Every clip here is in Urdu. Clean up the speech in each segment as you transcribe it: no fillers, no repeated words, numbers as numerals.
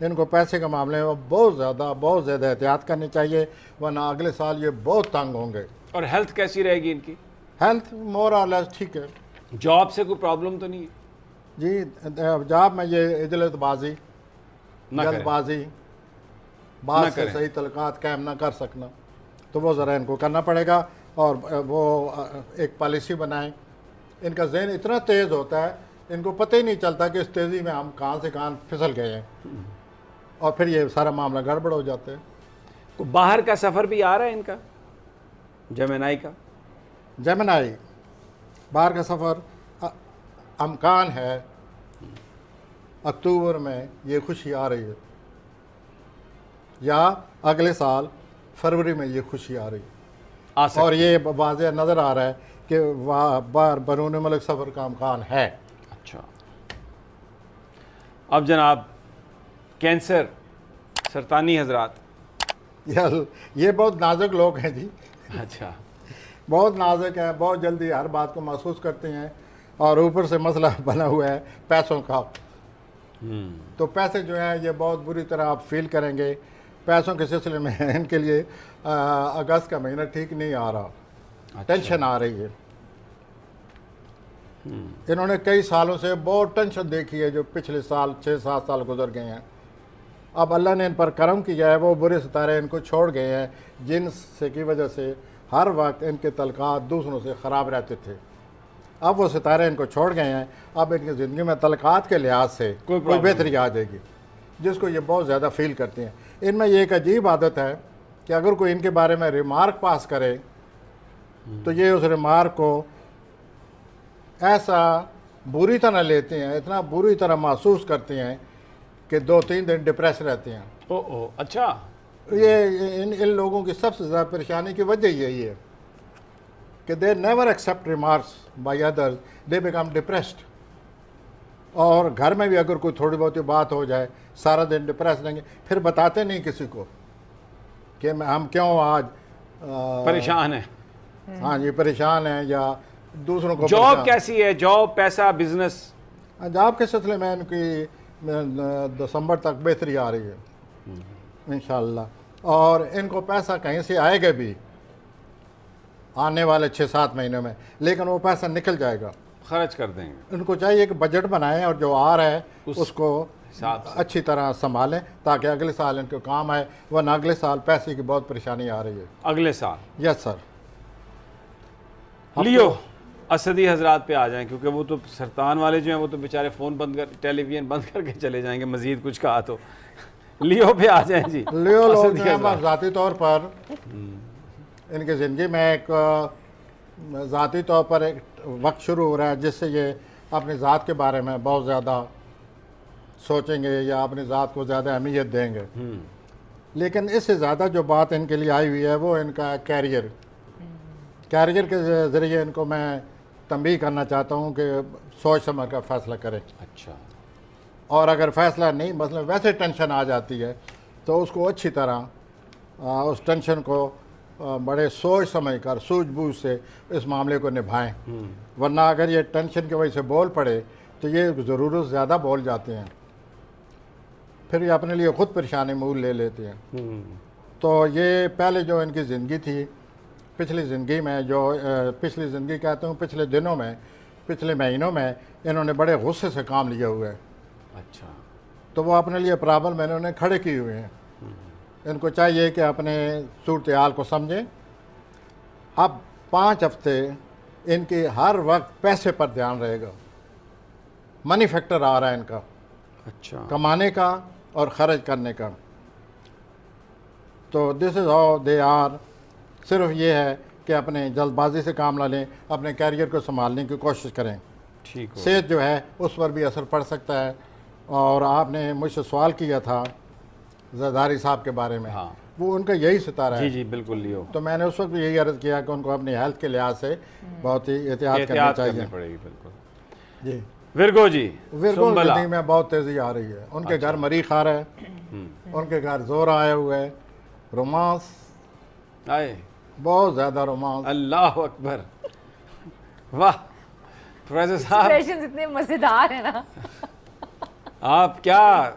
ان کو پیسے کے معاملے میں بہت زیادہ احتیاط کرنی چاہیے، ورنہ اگلے سال یہ بہت تنگ ہوں گے۔ اور ہیلتھ کیسی رہے گی ان کی؟ ہیلتھ مور اور لیس ٹھیک ہے جاب سے کوئی پرابلم تو نہیں ہے؟ جی، جاب میں یہ عجلت بازی، نہ جلد کریں۔ بازی، نہ بعض سے کریں۔ صحیح تعلقات قائم نہ کر سکنا، تو وہ ذرا ان کو کرنا پڑے گا، اور وہ ایک پالیسی بنائیں۔ ان کا ذہن اتنا تیز ہوتا ہے، ان کو پتہ ہی نہیں چلتا کہ اس تیزی میں ہم کہاں سے کہاں پھسل گئے ہیں، اور پھر یہ سارا معاملہ گڑبڑ ہو جاتا ہے۔ کو باہر کا سفر بھی آ رہا ہے ان کا، جیمنائی کا؟ جیمنائی باہر کا سفر امکان ہے اکتوبر میں یہ خوشی آ رہی ہے، یا اگلے سال فروری میں یہ خوشی آ رہی ہے، آ سکتا اور یہ واضح نظر آ رہا ہے کہ باہر بیرون ملک سفر کا امکان ہے۔ اچھا، اب جناب کینسر، سرطانی حضرات، یہ بہت نازک لوگ ہیں جی، اچھا، بہت نازک ہیں، بہت جلدی ہر بات کو محسوس کرتے ہیں، اور اوپر سے مسئلہ بنا ہوا ہے پیسوں کا، تو پیسے جو ہیں یہ بہت بری طرح آپ فیل کریں گے۔ پیسوں کے سلسلے میں ان کے لیے اگست کا مہینہ ٹھیک نہیں آ رہا، ٹینشن آ رہی ہے۔ انہوں نے کئی سالوں سے بہت ٹینشن دیکھی ہے، جو پچھلے سال 6-7 سال گزر گئے ہیں۔ اب اللہ نے ان پر کرم کیا ہے، وہ برے ستارے ان کو چھوڑ گئے ہیں، جن سے کی وجہ سے ہر وقت ان کے تعلقات دوسروں سے خراب رہتے تھے۔ اب وہ ستارے ان کو چھوڑ گئے ہیں، اب ان کی زندگی میں تعلقات کے لحاظ سے کوئی بہتری آ جائے گی، جس کو یہ بہت زیادہ فیل کرتے ہیں۔ ان میں یہ ایک عجیب عادت ہے کہ اگر کوئی ان کے بارے میں ریمارک پاس کرے تو یہ اس ریمارک کو ایسا بری طرح لیتے ہیں، اتنا بری طرح محسوس کرتے ہیں کہ 2-3 دن ڈپریس رہتے ہیں۔ اچھا، یہ ان لوگوں کی سب سے زیادہ پریشانی کی وجہ یہی ہے کہ they never accept remarks by others, they become depressed. اور گھر میں بھی اگر کوئی تھوڑی بہت بات ہو جائے سارا دن ڈپریس رہیں گے، پھر بتاتے نہیں کسی کو کہ ہم کیوں آج پریشان ہے۔ ہاں جی پریشان ہیں، یا دوسروں کو جاب کیسی ہے؟ جاب، پیسہ، بزنس؟ جاب کے سلسلے میں ان کی دسمبر تک بہتری آ رہی ہے انشاءاللہ، اور ان کو پیسہ کہیں سے آئے گا بھی آنے والے 6-7 مہینوں میں، لیکن وہ پیسہ نکل جائے گا، خرچ کر دیں گے۔ ان کو چاہیے کہ بجٹ بنائیں اور جو آ رہا ہے اس کو حساب سے اچھی طرح سنبھالیں تاکہ اگلے سال ان کو کام آئے، ورنہ اگلے سال پیسے کی بہت پریشانی آ رہی ہے۔ اگلے سال؟ یس سر۔ لیو اسدی حضرات پہ آ جائیں، کیونکہ وہ تو سرطان والے جو ہیں وہ تو بیچارے فون بند کر، ٹیلی ویژن بند کر کے چلے جائیں گے مزید کچھ کہا تو۔ لیو پہ آ جائیں جی۔ لیو لوگ اسدی جو حضرات۔ ہیں ذاتی طور پر ان کی زندگی میں ایک ذاتی طور پر ایک وقت شروع ہو رہا ہے جس سے یہ اپنی ذات کے بارے میں بہت زیادہ سوچیں گے یا اپنی ذات کو زیادہ اہمیت دیں گے، لیکن اس سے زیادہ جو بات ان کے لیے آئی ہوئی ہے وہ ان کا کیریئر کے ذریعے ان کو میں تنبیہ کرنا چاہتا ہوں کہ سوچ سمجھ کر فیصلہ کریں، اچھا، اور اگر فیصلہ نہیں، مثلا ویسے ٹینشن آ جاتی ہے تو اس کو اچھی طرح اس ٹینشن کو بڑے سوچ سمجھ کر سوجھ بوجھ سے اس معاملے کو نبھائیں، ورنہ اگر یہ ٹینشن کی وجہ سے بول پڑے تو یہ ضرورت سے زیادہ بول جاتے ہیں، پھر یہ اپنے لیے خود پریشانی مول لے لیتے ہیں۔ تو یہ پہلے جو ان کی زندگی تھی، پچھلی زندگی کہتا ہوں پچھلے دنوں میں، پچھلے مہینوں میں انہوں نے بڑے غصے سے کام لیا ہوا ہے، اچھا، تو وہ اپنے لیے پرابلم انہوں نے کھڑے کیے ہوئے ہیں۔ ان کو چاہیے کہ اپنے صورتحال کو سمجھیں۔ اب 5 ہفتے ان کی ہر وقت پیسے پر دھیان رہے گا، منی فیکٹر آ رہا ہے ان کا، اچھا، کمانے کا اور خرچ کرنے کا۔ تو دس از ہاؤ دے آر۔ صرف یہ ہے کہ اپنے جلد بازی سے کام نہ لیں، اپنے کیریئر کو سنبھالنے کی کوشش کریں۔ ٹھیک ہو۔ صحت جو ہے اس پر بھی اثر پڑ سکتا ہے، اور آپ نے مجھ سے سوال کیا تھا زرداری صاحب کے بارے میں، ہاں، وہ ان کا یہی ستارہ ہے۔ جی جی بالکل لیو، تو میں نے اس وقت بھی یہی عرض کیا کہ ان کو اپنی ہیلتھ کے لحاظ سے بہت ہی احتیاط کرنا احتیاط چاہیے۔ کرنی پڑے گی، بالکل۔ جی، ورگو جی، ورگو سنبلا، زندگی میں بہت تیزی آ رہی ہے، ان کے گھر مریخ آ رہا ہے، ان کے گھر زور آیا ہوا ہے، رومانس، آئے بہت زیادہ رومانس۔ اللہ اکبر، واہ پروفیسر صاحب، ایکسپریشنز اتنے مزیدار ہیں نا۔ آپ کیا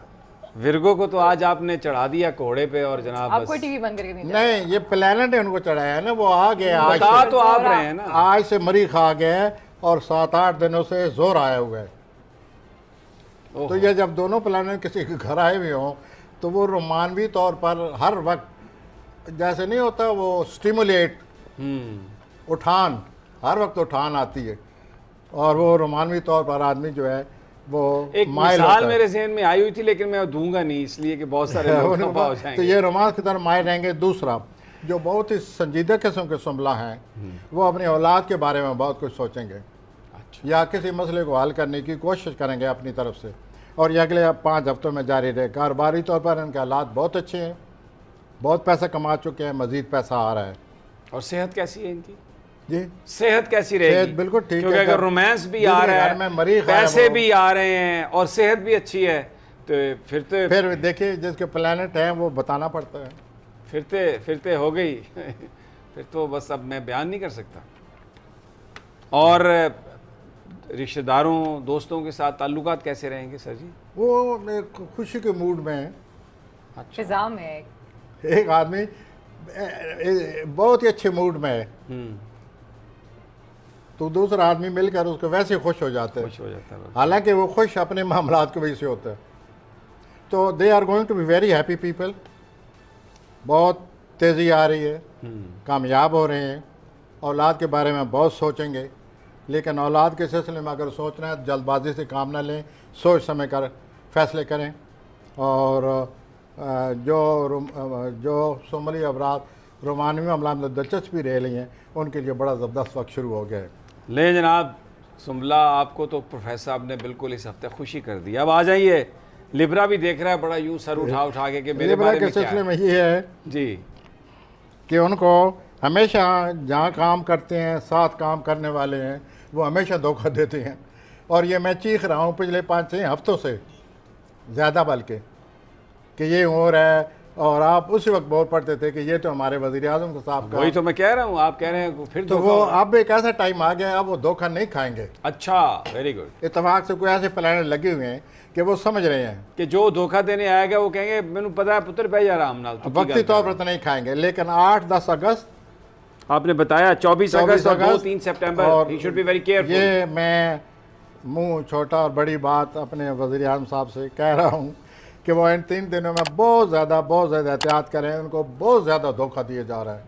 ورگو کو تو آج آپ نے چڑھا دیا گھوڑے پہ اور جناب آپ بس کوئی ٹی وی بند کر کے نہیں نہیں یہ پلانٹ ہے ان کو چڑھایا ہے نا, وہ آ گئے آج بتا سے, تو آپ رہے ہیں نا. آج سے مریخ آ گئے اور 7-8 دنوں سے زور آیا ہوا ہے. تو یہ جب دونوں پلانٹ کسی کے گھر آئے ہوئے ہوں تو وہ رومانوی طور پر ہر وقت جیسے نہیں ہوتا وہ سٹیمولیٹ اٹھان, ہر وقت اٹھان آتی ہے اور وہ رومانوی طور پر آدمی جو ہے وہ ایک مائل مثال ہوتا ہے. میرے ذہن میں آئی ہوئی تھی لیکن میں دوں گا نہیں اس لیے کہ بہت سارے لوگ خفا ہو جائیں تو گے. یہ رومانس کی طرف مائل رہیں گے. دوسرا جو بہت ہی سنجیدہ قسم کے سنبلہ ہیں وہ اپنی اولاد کے بارے میں بہت کچھ سوچیں گے یا کسی مسئلے کو حل کرنے کی کوشش کریں گے اپنی طرف سے, اور یہ اگلے 5 ہفتوں میں جاری رہے. کاروباری طور پر ان کے حالات بہت اچھے ہیں, بہت پیسہ کما چکے ہیں, مزید پیسہ آ رہا ہے. اور صحت کیسی ہے ان کی؟ جی صحت کیسی رہے صحت گی؟ بالکل ٹھیک ہے. کیونکہ اگر رومانس بھی آ رہا ہے, پیسے بھی آ رہے ہیں اور صحت بھی اچھی ہے تو پھر دیکھیے جس کے پلانٹ ہیں وہ بتانا پڑتا ہے. پھرتے ہو گئی پھر تو بس اب میں بیان نہیں کر سکتا. اور رشتہ داروں دوستوں کے ساتھ تعلقات کیسے رہیں گے سر جی؟ وہ ایک خوشی کے موڈ میں ہیں. فضا میں ایک آدمی بہت ہی اچھے موڈ میں ہے تو دوسرا آدمی مل کر اس کو ویسے خوش ہو جاتے ہیں, خوش ہو جاتا ہے. حالانکہ وہ خوش اپنے معاملات کی وجہ سے ہوتا ہے. تو they are going to be very happy people. بہت تیزی آ رہی ہے, کامیاب ہو رہے ہیں, اولاد کے بارے میں بہت سوچیں گے, لیکن اولاد کے سلسلے میں اگر سوچنا ہے جلد بازی سے کام نہ لیں, سوچ سمجھ کر فیصلے کریں. اور جو شمالی افراد رومانوی معاملات میں دلچسپی رہ رہی ہیں ان کے لیے بڑا زبردست وقت شروع ہو گیا ہے. لے جناب سنبلہ, آپ کو تو پروفیسر صاحب نے بالکل اس ہفتے خوشی کر دی. اب آ جائیے, لبرا بھی دیکھ رہا ہے بڑا یوں سر اٹھا کے کہ میرے بارے میں کیا سلسلے میں یہ ہے جی کہ ان کو ہمیشہ جہاں کام کرتے ہیں ساتھ کام کرنے والے ہیں وہ ہمیشہ دھوکہ دیتے ہیں. اور یہ میں چیخ رہا ہوں پچھلے 5-6 ہفتوں سے زیادہ بلکہ کہ یہ ہو رہا ہے, اور آپ اسی وقت بول پڑتے تھے کہ یہ تو ہمارے وزیر اعظم کے صاحب کا. وہی تو میں کہہ رہا ہوں, آپ کہہ رہے ہیں پھر تو وہ اب ایک ایسا ٹائم آ گیا اب وہ دھوکہ نہیں کھائیں گے. اچھا, ویری گڈ. اتفاق سے کوئی ایسے پلانٹ لگے ہوئے ہیں کہ وہ سمجھ رہے ہیں کہ جو دھوکہ دینے آئے گا وہ کہیں گے میں نے پتا ہے پتر پہ جا رام نال وقتی طور پر تو نہیں کھائیں گے, لیکن 8-10 اگست آپ نے بتایا 24 اگست اور 2-3 September he should be very careful. یہ میں منہ چھوٹا اور بڑی بات اپنے وزیر اعظم صاحب سے کہہ رہا ہوں کہ وہ ان 3 دنوں میں بہت زیادہ احتیاط کریں. ان کو بہت زیادہ دھوکہ دیا جا رہا ہے,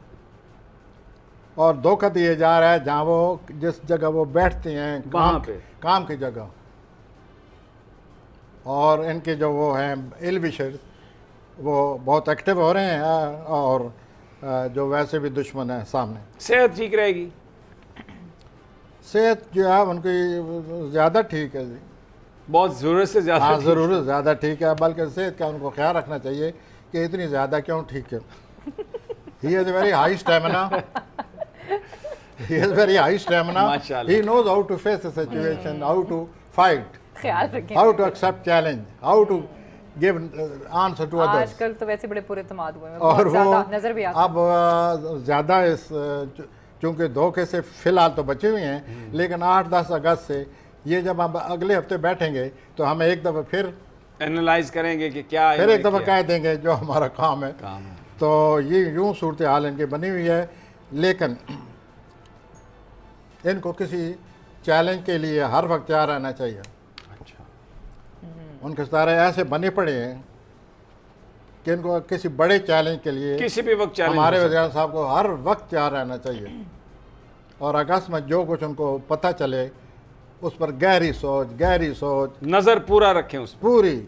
اور دھوکہ دیے جا رہا ہے جہاں وہ جس جگہ وہ بیٹھتے ہیں وہاں پہ کام کی جگہ, اور ان کے جو وہ ہیں ایل وشر وہ بہت ایکٹیو ہو رہے ہیں, اور جو ویسے بھی دشمن ہیں سامنے. صحت ٹھیک رہے گی؟ صحت جو ہے ان کی زیادہ ٹھیک ہے جی, بہت ضرورت سے زیادہ. ہاں ضرورت زیادہ ٹھیک ہے, بلکہ صحت کا ان کو خیال رکھنا چاہیے کہ اتنی زیادہ کیوں ٹھیک ہے. He has very high stamina, he has very high stamina. He knows how to face a situation, how to fight, خیال رکھیں. how to accept challenge, how to give answer to others. آج کل تو ویسے بڑے پورے اعتماد ہوئے ہیں, اور بہت وہ زیادہ نظر بھی آتا اب زیادہ اس چونکہ دھوکے سے فی الحال تو بچے ہوئے ہیں, لیکن 8-10 اگست سے یہ جب ہم اگلے ہفتے بیٹھیں گے تو ہمیں ایک دفعہ پھر اینالائز کریں گے کہ کیا پھر ایک دفعہ کہہ دیں گے جو ہمارا کام ہے. تو یہ یوں صورتحال ان کی بنی ہوئی ہے, لیکن ان کو کسی چیلنج کے لیے ہر وقت تیار رہنا چاہیے. اچھا, ان کے ستارے ایسے بنے پڑے ہیں کہ ان کو کسی بڑے چیلنج کے لیے کسی بھی وقت چیلنج ہمارے وزیر اعظم صاحب کو ہر وقت تیار رہنا چاہیے. اور اگست میں جو کچھ ان کو پتہ چلے اس پر گہری سوچ نظر پورا رکھیں, اس پوری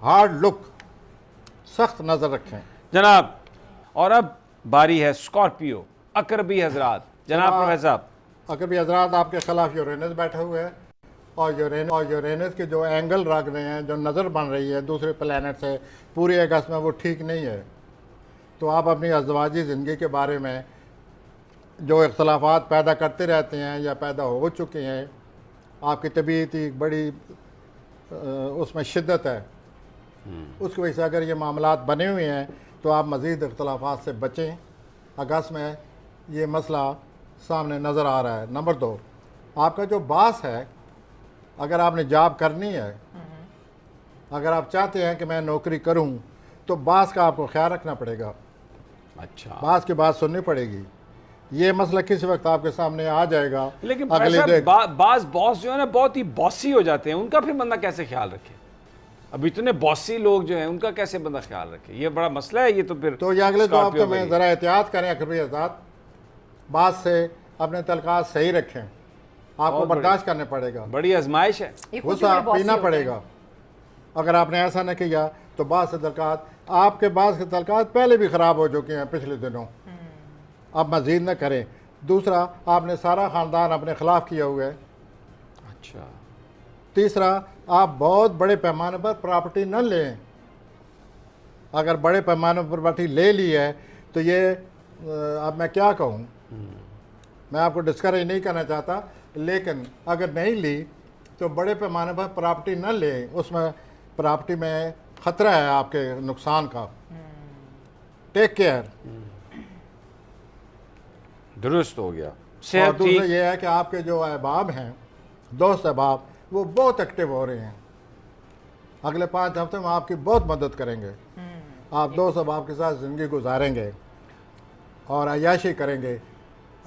ہارڈ لک, سخت نظر رکھیں جناب. اور اب باری ہے اسکارپیو اقربی حضرات. جناب پروفیسر صاحب, اقربی حضرات آپ کے خلاف یورینس بیٹھے ہوئے ہیں, اور یورینس کے جو اینگل رکھ رہے ہیں, جو نظر بن رہی ہے دوسرے پلانٹ سے پورے اگست میں, وہ ٹھیک نہیں ہے. تو آپ اپنی ازدواجی زندگی کے بارے میں جو اختلافات پیدا کرتے رہتے ہیں یا پیدا ہو چکے ہیں, آپ کی طبیعت ایک بڑی اس میں شدت ہے, اس کی وجہ سے اگر یہ معاملات بنے ہوئے ہیں تو آپ مزید اختلافات سے بچیں. اگست میں یہ مسئلہ سامنے نظر آ رہا ہے. نمبر 2, آپ کا جو باس ہے, اگر آپ نے جاب کرنی ہے اگر آپ چاہتے ہیں کہ میں نوکری کروں تو باس کا آپ کو خیال رکھنا پڑے گا، اچھا باس کی بات سننی پڑے گی. یہ مسئلہ کسی وقت آپ کے سامنے آ جائے گا. لیکن اگلے بعض باس جو ہے نا بہت ہی باسی ہو جاتے ہیں، ان کا پھر بندہ کیسے خیال رکھے؟ اب اتنے باسی لوگ جو ہیں ان کا کیسے بندہ خیال رکھے؟ یہ بڑا مسئلہ ہے. یہ تو پھر تو یہ اگلے 2 ہفتوں میں میں ذرا احتیاط کریں. اخروی حضرات باس سے اپنے تعلقات صحیح رکھیں. آپ کو برداشت کرنے پڑے گا، بڑی آزمائش ہے. یہ خود ہی غصہ بڑے bossy پینا ہوتے پڑے ہیں. گا. اگر آپ نے ایسا نہ کیا تو باس سے تعلقات، آپ کے باس کے تعلقات پہلے بھی خراب ہو چکے ہیں پچھلے دنوں، اب مزید نہ کریں. دوسرا، آپ نے سارا خاندان اپنے خلاف کیا ہوا ہے. اچھا تیسرا، آپ بہت بڑے پیمانے پر پراپرٹی نہ لیں. اگر بڑے پیمانے پر پراپرٹی لے لی ہے تو یہ اب میں کیا کہوں، میں آپ کو ڈسکریج نہیں کرنا چاہتا، لیکن اگر نہیں لی تو بڑے پیمانے پر پراپرٹی نہ لیں. اس میں پراپرٹی میں خطرہ ہے آپ کے نقصان کا. Take care. درست ہو گیا. اور صحت دوسرا ٹھیک. یہ ہے کہ آپ کے جو احباب ہیں، دوست احباب، وہ بہت ایکٹیو ہو رہے ہیں. اگلے 5 ہفتے میں آپ کی بہت مدد کریں گے. آپ دوست احباب کے ساتھ زندگی گزاریں گے اور عیاشی کریں گے.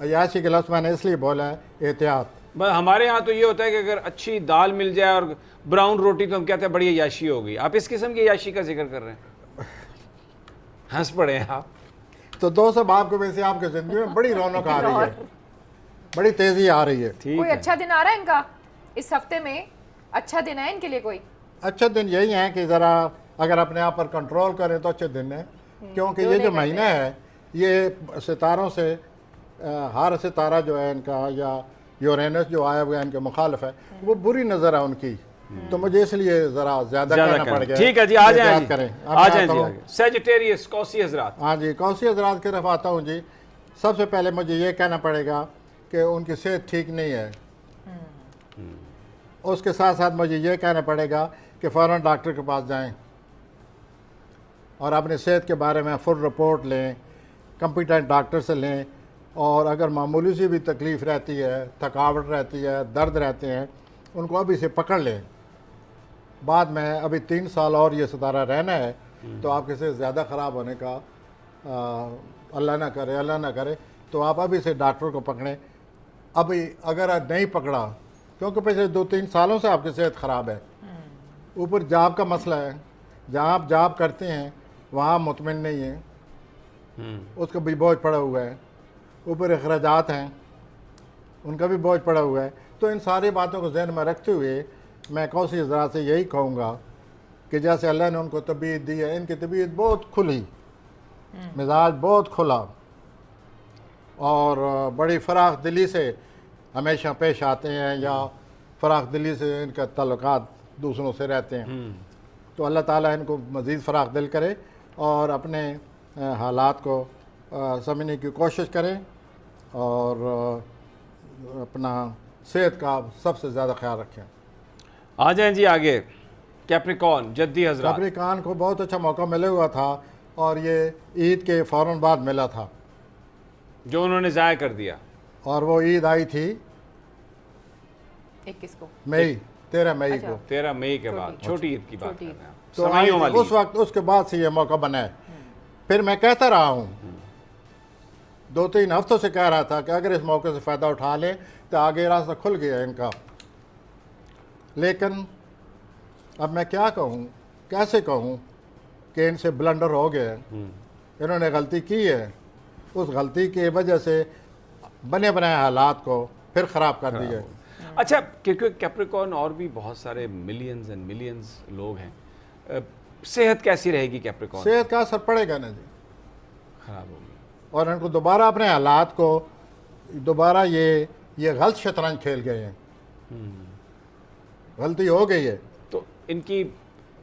عیاشی کے لفظ میں نے اس لیے بولا ہے احتیاط. بس ہمارے ہاں تو یہ ہوتا ہے کہ اگر اچھی دال مل جائے اور براؤن روٹی تو ہم کہتے ہیں بڑی عیاشی ہو گئی. آپ اس قسم کی عیاشی کا ذکر کر رہے ہیں؟ ہنس پڑے ہیں آپ. تو دوست احباب کو ویسے آپ کی زندگی میں بڑی رونق آ رہی ہے، بڑی تیزی آ رہی ہے. ٹھیک کوئی ہے. اچھا دن آ رہا ہے ان کا اس ہفتے میں؟ اچھا دن ہے ان کے لیے کوئی؟ اچھا دن یہی ہیں کہ ذرا اگر اپنے آپ پر کنٹرول کریں تو اچھے دن ہیں، کیونکہ یہ جو مہینہ ہے یہ ستاروں سے، ہر ستارہ جو ہے ان کا یا یورینس جو آیا ہوا ہے ان کے مخالف ہے، وہ بری نظر ہے ان کی. تو مجھے اس لیے ذرا زیادہ کہنا پڑ گیا. ٹھیک ہے جی، آ جائیں احتیاط جی. کریں. آ جائیں جی. سیجیٹیریس، کوسی حضرات. ہاں جی، کوسی حضرات کی طرف آتا ہوں جی. سب سے پہلے مجھے یہ کہنا پڑے گا کہ ان کی صحت ٹھیک نہیں ہے. اس کے ساتھ ساتھ مجھے یہ کہنا پڑے گا کہ فوراً ڈاکٹر کے پاس جائیں اور اپنی صحت کے بارے میں فل رپورٹ لیں، کمپیٹنٹ ڈاکٹر سے لیں. اور اگر معمولی سی بھی تکلیف رہتی ہے، تھکاوٹ رہتی ہے، درد رہتے ہیں، ان کو ابھی سے پکڑ لیں. بعد میں ابھی 3 سال اور یہ ستارہ رہنا ہے تو آپ کے صحت زیادہ خراب ہونے کا اللہ نہ کرے تو آپ ابھی سے ڈاکٹر کو پکڑیں. ابھی اگر نہیں پکڑا، کیونکہ پچھلے 2-3 سالوں سے آپ کی صحت خراب ہے. اوپر جاب کا مسئلہ ہے، جہاں آپ جاب کرتے ہیں وہاں مطمئن نہیں ہیں، اس کا بھی بوجھ پڑا ہوا ہے. اوپر اخراجات ہیں، ان کا بھی بوجھ پڑا ہوا ہے. تو ان ساری باتوں کو ذہن میں رکھتے ہوئے میں کوسی حضرات سے یہی کہوں گا کہ جیسے اللہ نے ان کو طبیعت دی ہے، ان کی طبیعت بہت کھلی، مزاج بہت کھلا اور بڑی فراخ دلی سے ہمیشہ پیش آتے ہیں، یا فراخ دلی سے ان کا تعلقات دوسروں سے رہتے ہیں. تو اللہ تعالیٰ ان کو مزید فراخ دل کرے اور اپنے حالات کو سمجھنے کی کوشش کریں اور اپنا صحت کا سب سے زیادہ خیال رکھیں. آ جائیں جی آگے. کیپریکون جدی حضرات. کیپریکون کو بہت اچھا موقع ملے ہوا تھا اور یہ عید کے فوراً بعد ملا تھا جو انہوں نے ضائع کر دیا. اور وہ عید آئی تھی 21 کو، مئی 13 مئی کو. 13 مئی کے بعد چھوٹی عید کی بات کر رہے ہیں. تو سمائیوں والی. اس وقت اس کے بعد سے یہ موقع بنا ہے. پھر میں کہتا رہا ہوں، 2-3 ہفتوں سے کہہ رہا تھا کہ اگر اس موقع سے فائدہ اٹھا لیں تو آگے راستہ کھل گیا ان کا. لیکن اب میں کیا کہوں، کیسے کہوں کہ ان سے بلنڈر ہو گئے، انہوں نے غلطی کی ہے. اس غلطی کی وجہ سے بنے بنائے حالات کو پھر خراب کر دیے. اچھا، کیونکہ کیپریکون اور بھی بہت سارے ملینز اینڈ ملینز لوگ ہیں، صحت کیسی رہے گی کیپریکون؟ صحت کا اثر پڑے گا نا جی، خراب ہوگی. اور ان کو دوبارہ اپنے حالات کو دوبارہ یہ غلط شطرنج کھیل گئے ہیں، غلطی ہو گئی ہے. تو ان کی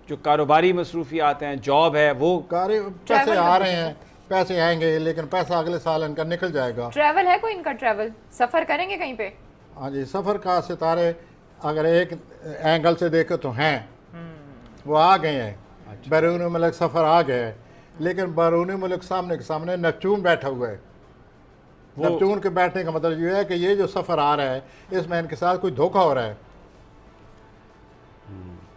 جو کاروباری مصروفیات ہیں، جاب ہے، وہ پیسے آ رہے ہیں، پیسے آئیں گے، لیکن پیسہ اگلے سال ان کا نکل جائے گا. ٹریول ہے کوئی ان کا؟ ٹریول سفر کریں گے کہیں پہ؟ ہاں جی، سفر کا ستارے اگر ایک اینگل سے دیکھے تو ہیں، وہ آ گئے ہیں. بیرون ملک سفر آ گئے ہیں، لیکن بیرون ملک سامنے کے سامنے نیپچون بیٹھا ہوا ہے. نیپچون کے بیٹھنے کا مطلب یہ ہے کہ یہ جو سفر آ رہا ہے اس میں ان کے ساتھ کوئی دھوکہ ہو رہا ہے.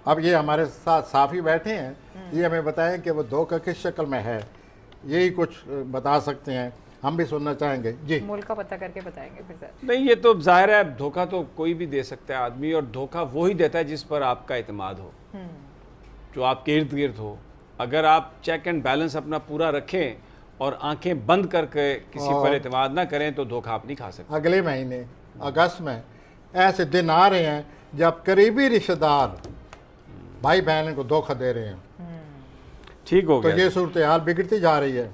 اب یہ ہمارے ساتھ صافی بیٹھے ہیں، یہ ہمیں بتائیں کہ وہ دھوکہ کس شکل میں ہے، یہی کچھ بتا سکتے ہیں، ہم بھی سننا چاہیں گے جی۔ ملک کا پتہ کر کے بتائیں گے پھر سر۔ نہیں یہ تو ظاہر ہے دھوکہ تو کوئی بھی دے سکتا ہے آدمی، اور دھوکہ وہی دیتا ہے جس پر آپ کا اعتماد ہو، جو آپ کے ارد گرد ہو۔ اگر آپ چیک اینڈ بیلنس اپنا پورا رکھیں اور آنکھیں بند کر کے کسی پر اعتماد نہ کریں تو دھوکہ آپ نہیں کھا سکتے۔ اگلے مہینے اگست میں ایسے دن آ رہے ہیں جب قریبی رشتہ دار بھائی بہن کو دھوکہ دے رہے ہیں، ٹھیک ہو تو گیا۔ یہ صورتحال بگڑتی جا رہی ہے۔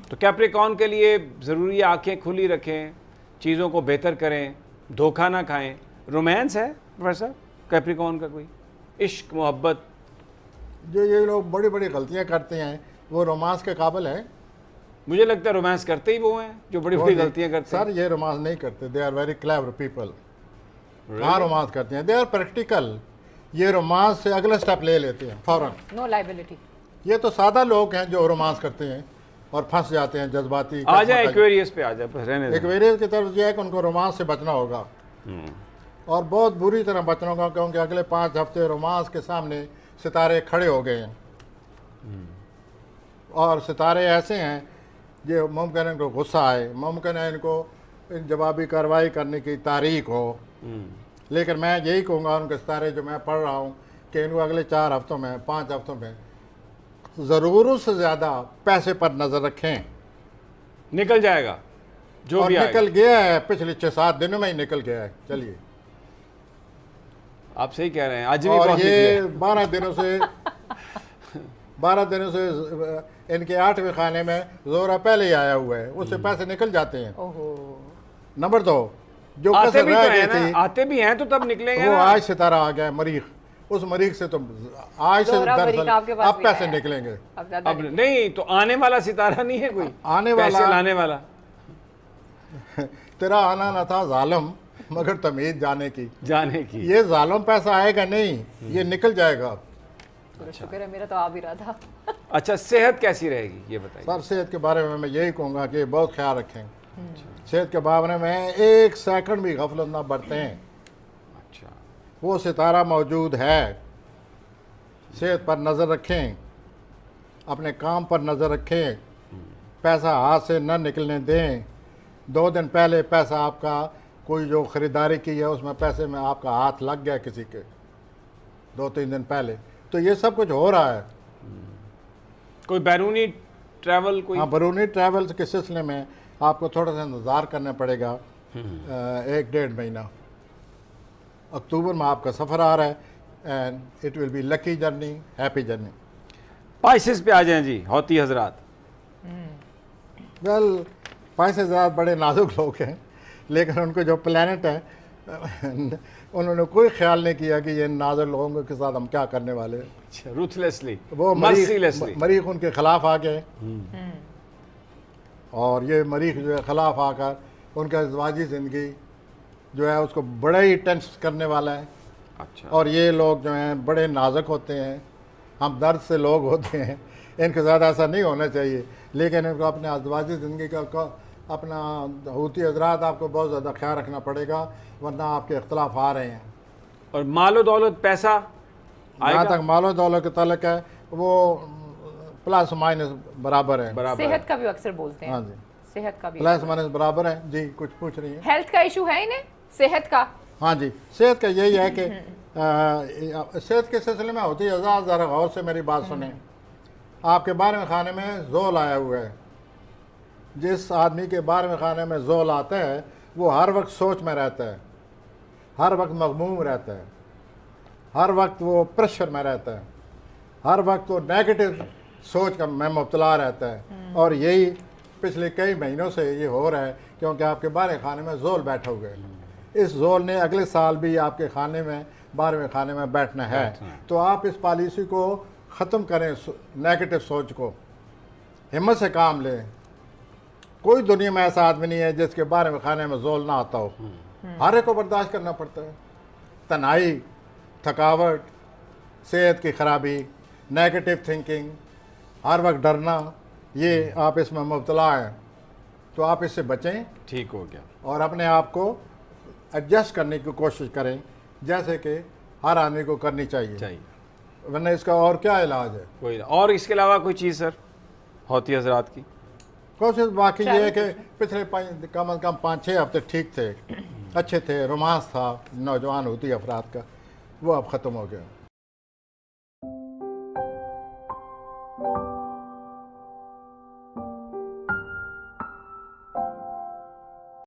تو کیپریکون کے لیے ضروری ہے آنکھیں کھلی رکھیں، چیزوں کو بہتر کریں، دھوکہ نہ کھائیں۔ رومانس ہے پروفیسر کیپریکون کا کوئی عشق محبت؟ جو یہ لوگ بڑی بڑی غلطیاں کرتے ہیں وہ رومانس کے قابل ہیں؟ مجھے لگتا ہے رومانس کرتے ہی وہ ہیں جو بڑی بڑی غلطیاں کرتے ہیں۔ سر یہ رومانس نہیں کرتے، they are very clever people. کہاں رومانس کرتے ہیں؟ دے آر پریکٹیکل، یہ رومانس سے اگلا سٹیپ لے لیتے ہیں فوراً۔ No liability. یہ تو سادہ لوگ ہیں جو رومانس کرتے ہیں اور پھنس جاتے ہیں جذباتی۔ آ جائیں ایکویریس پہ آ جائیں، بس رہنے دیں۔ ایکویریس کی طرف یہ ہے کہ ان کو رومانس سے بچنا ہوگا، اور بہت بری طرح بچنا ہوگا، کیونکہ اگلے 5 ہفتے رومانس کے سامنے ستارے کھڑے ہو گئے ہیں، اور ستارے ایسے ہیں جو ممکن ہے ان کو غصہ آئے، ممکن ہے ان کو جوابی کارروائی کرنے کی تاریخ ہو، لیکن میں یہی کہوں گا ان کے ستارے جو میں پڑھ رہا ہوں کہ ان کو اگلے 4 ہفتوں میں 5 ہفتوں میں ضرورت سے زیادہ پیسے پر نظر رکھیں۔ نکل جائے گا جو اور بھی آئے گا۔ نکل گیا ہے، پچھلے 6-7 دنوں میں ہی نکل گیا ہے۔ چلیے آپ صحیح کہہ رہے ہیں، آج بھی اور بہت یہ نکلے۔ 12 دنوں سے ان کے 8ویں خانے میں زورا پہلے ہی آیا ہوا ہے، اس سے پیسے نکل جاتے ہیں۔ نمبر 2 جو آتے کسر بھی رہ تو گئی ہیں تھی نا، آتے بھی ہیں تو تب نکلیں گے وہ نا۔ آج ستارہ آ گیا ہے، مریخ، اس مریخ سے تو آج سے زہرہ دراصل مریخ آپ کے پاس اب بھی پیسے آیا ہے۔ نکلیں گے۔ اب زیادہ اب نہیں تو آنے والا ستارہ نہیں ہے کوئی، آنے والا پیسے لانے والا۔ تیرا آنا نہ تھا ظالم مگر تمید جانے کی، جانے کی۔ یہ ظالم پیسہ آئے گا نہیں، یہ نکل جائے گا۔ شکر ہے میرا تو آ بھی رہا تھا۔ اچھا صحت کیسی رہے گی یہ بتائیے؟ سر صحت کے بارے میں یہی کہوں گا کہ بہت خیال رکھیں، صحت کے بارے میں 1 سیکنڈ بھی غفلت نہ برتیں۔ اچھا وہ ستارہ موجود ہے، صحت پر نظر رکھیں، اپنے کام پر نظر رکھیں، پیسہ ہاتھ سے نہ نکلنے دیں۔ 2 دن پہلے پیسہ آپ کا کوئی جو خریداری کی ہے اس میں پیسے میں آپ کا ہاتھ لگ گیا کسی کے 2-3 دن پہلے، تو یہ سب کچھ ہو رہا ہے۔ کوئی بیرونی ٹریول کوئی؟ ہاں بیرونی ٹریول کے سلسلے میں آپ کو تھوڑا سا انتظار کرنا پڑے گا، 1-1.5 مہینہ۔ اکتوبر میں آپ کا سفر آ رہا ہے، and it will be lucky journey, happy journey. پائسز پہ آ جائیں جی ہوتی حضرات۔ ویل پیسے زیادہ بڑے نازک لوگ ہیں، لیکن ان کو جو پلانٹ ہے انہوں نے کوئی خیال نہیں کیا کہ یہ نازک لوگوں کے ساتھ ہم کیا کرنے والے ہیں۔ اچھا روتھلیسلی، وہ مرسیلیسلی۔ مریخ ان کے خلاف آ گئے، اور یہ مریخ جو ہے خلاف آ کر ان کا ازدواجی زندگی جو ہے اس کو بڑا ہی ٹینس کرنے والا ہے۔ اچھا اور یہ لوگ جو ہیں بڑے نازک ہوتے ہیں، ہم درد سے لوگ ہوتے ہیں، ان کے ساتھ ایسا نہیں ہونا چاہیے، لیکن ان کو اپنے ازدواجی زندگی کا اپنا حوثی حضرات آپ کو بہت زیادہ خیال رکھنا پڑے گا، ورنہ آپ کے اختلاف آ رہے ہیں۔ اور مال و دولت پیسہ آئے جہاں گا؟ تک مال و دولت کے تعلق ہے وہ پلس مائنس برابر ہے۔ برابر ہے۔ صحت کا بھی اکثر بولتے ہیں۔ ہاں جی، صحت کا بھی پلس مائنس برابر ہے جی۔ کچھ پوچھ رہی ہیں؟ ہیلتھ کا ایشو ہے انہیں، صحت کا؟ ہاں جی، صحت کا یہی ہے کہ صحت کے سلسلے میں ہوتی ہے ذرا غور سے میری بات سنیں۔ آپ کے 12ویں خانے میں زول آیا ہوا ہے، جس آدمی کے 12ویں خانے میں زول آتا ہے وہ ہر وقت سوچ میں رہتا ہے، ہر وقت مغموم رہتا ہے، ہر وقت وہ پریشر میں رہتا ہے، ہر وقت وہ نیگیٹو سوچ کا میں مبتلا رہتا ہے، اور یہی پچھلے کئی مہینوں سے یہ ہو رہا ہے کیونکہ آپ کے 12ویں خانے میں زول بیٹھا ہوا ہے۔ اس زول نے اگلے سال بھی آپ کے خانے میں 12ویں خانے میں بیٹھنا ہے، تو آپ اس پالیسی کو ختم کریں، نیگیٹو سوچ کو، ہمت سے کام لیں۔ کوئی دنیا میں ایسا آدمی نہیں ہے جس کے 12ویں خانے میں زول نہ آتا ہو، ہر ایک کو برداشت کرنا پڑتا ہے۔ تنہائی، تھکاوٹ، صحت کی خرابی، نیگیٹو تھنکنگ، ہر وقت ڈرنا، یہ آپ اس میں مبتلا ہیں، تو آپ اس سے بچیں ٹھیک ہو گیا۔ اور اپنے آپ کو ایڈجسٹ کرنے کی کوشش کریں، جیسے کہ ہر آدمی کو کرنی چاہیے۔ ورنہ اس کا اور کیا علاج ہے؟ کوئی اور اس کے علاوہ کوئی چیز سر ہوتی ہے حضرات کی؟ کوشش باقی یہ ہے کہ پچھلے کم از کم 5-6 ہفتے ٹھیک تھے، اچھے تھے، رومانس تھا نوجوان ہوتی افراد کا، وہ اب ختم ہو گیا.